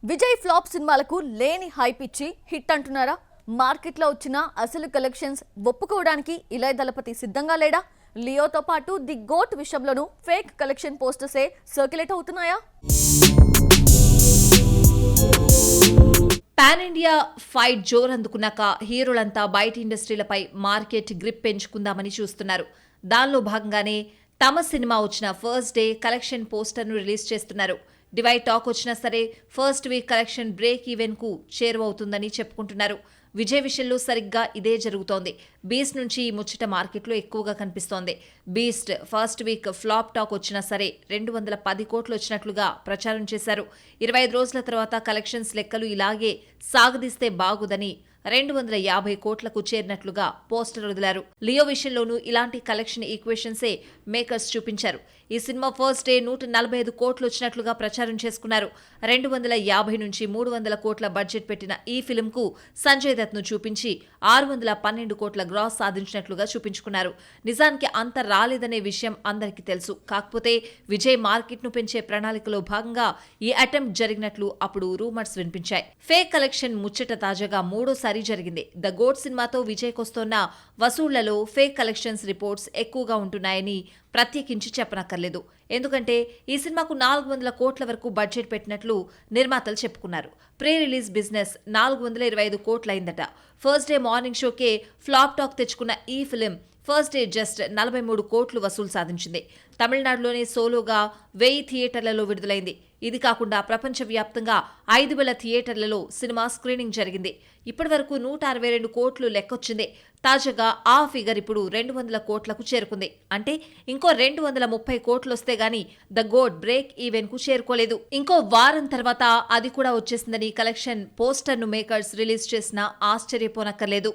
Vijay flop సినిమాలకు లేని hype ఇచ్చి హిట్ అంటున్నారా? మార్కెట్లో వచ్చిన అసలు కలెక్షన్స్ ఒప్పుకోవడానికి ఇళయ దళపతి సిద్ధంగా లేడా? లియోతో పాటు ది గోట్ విషయంలోనూ ఫేక్ కలెక్షన్ పోస్టర్సే సర్క్యులేట్ అవుతున్నాయా? పాన్ ఇండియా ఫైట్ జోరందుకున్నాక హీరోలంతా బయట ఇండస్ట్రీలపై మార్కెట్ గ్రిప్ పెంచుకుందామని చూస్తున్నారు. దానిలో భాగంగానే తమ సినిమా వచ్చిన ఫస్ట్ డే కలెక్షన్ పోస్టర్ను రిలీజ్ చేస్తున్నారు. డివైడ్ టాక్ వచ్చినా సరే first week collection break even కు చేరువవుతుందని చెప్పుకుంటున్నారు. విజయ్ విషయంలో సరిగ్గా ఇదే జరుగుతోంది. బీస్ట్ నుంచి ఈ ముచ్చట మార్కెట్లో ఎక్కువగా కనిపిస్తోంది. Beast first week flop talk వచ్చినా సరే 210 కోట్లు వచ్చినట్లుగా ప్రచారం చేశారు. 25 రోజుల తర్వాత కలెక్షన్స్ లెక్కలు ఇలాగే సాగదీస్తే బాగుదని 250 కోట్లకు చేరినట్లుగా పోస్టర్ వదిలారు. లియో విషయంలోనూ ఇలాంటి కలెక్షన్ ఈక్వేషన్సే మేకర్స్ చూపించారు. ఈ సినిమా ఫస్ట్ డే 145 కోట్లు వచ్చినట్లుగా ప్రచారం చేసుకున్నారు. 250 నుంచి 300 కోట్ల బడ్జెట్ పెట్టిన ఈ ఫిల్మ్కు సంజయ్ దత్ ను చూపించి 612 కోట్ల గ్రాస్ సాధించినట్లుగా చూపించుకున్నారు. నిజానికి అంత రాలేదనే విషయం అందరికీ తెలుసు. కాకపోతే విజయ్ మార్కెట్ ను పెంచే ప్రణాళికలో భాగంగా ఈ అటెంప్ట్ జరిగినట్లు అప్పుడు రూమర్స్ వినిపించాయి. ఫేక్ కలెక్షన్ ముచ్చట తాజాగా మూడోసారి జరిగింది. ద గోట్ సినిమాతో విజయ్కొస్తోన్న వసూళ్లలో ఫేక్ కలెక్షన్స్ రిపోర్ట్స్ ఎక్కువగా ఉంటున్నాయని ప్రత్యేకించి చెప్పనక్కర్లేదు. ఎందుకంటే ఈ సినిమాకు 400 కోట్ల వరకు బడ్జెట్ పెట్టినట్లు నిర్మాతలు చెప్పుకున్నారు. ప్రీ రిలీజ్ బిజినెస్ 425 కోట్లయిందట. ఫస్ట్ డే మార్నింగ్ షోకే ఫ్లాప్ టాక్ తెచ్చుకున్న ఈ ఫిలిం ఫస్ట్ డే జస్ట్ 43 కోట్లు వసూలు సాధించింది. తమిళనాడులోనే సోలోగా 1000 థియేటర్లలో విడుదలైంది. ఇది కాకుండా ప్రపంచవ్యాప్తంగా 5000 థియేటర్లలో సినిమా స్క్రీనింగ్ జరిగింది. ఇప్పటి వరకు 162 కోట్లు లెక్కొచ్చింది. తాజాగా ఆ ఫిగర్ ఇప్పుడు 200 కోట్లకు చేరుకుంది. అంటే ఇంకో 230 కోట్లు వస్తే గానీ ద గోట్ బ్రేక్ ఈవెన్ కు చేరుకోలేదు. ఇంకో వారం తర్వాత అది కూడా వచ్చేసిందని కలెక్షన్ పోస్టర్ ను మేకర్స్ రిలీజ్ చేసినా ఆశ్చర్యపోనక్కర్లేదు.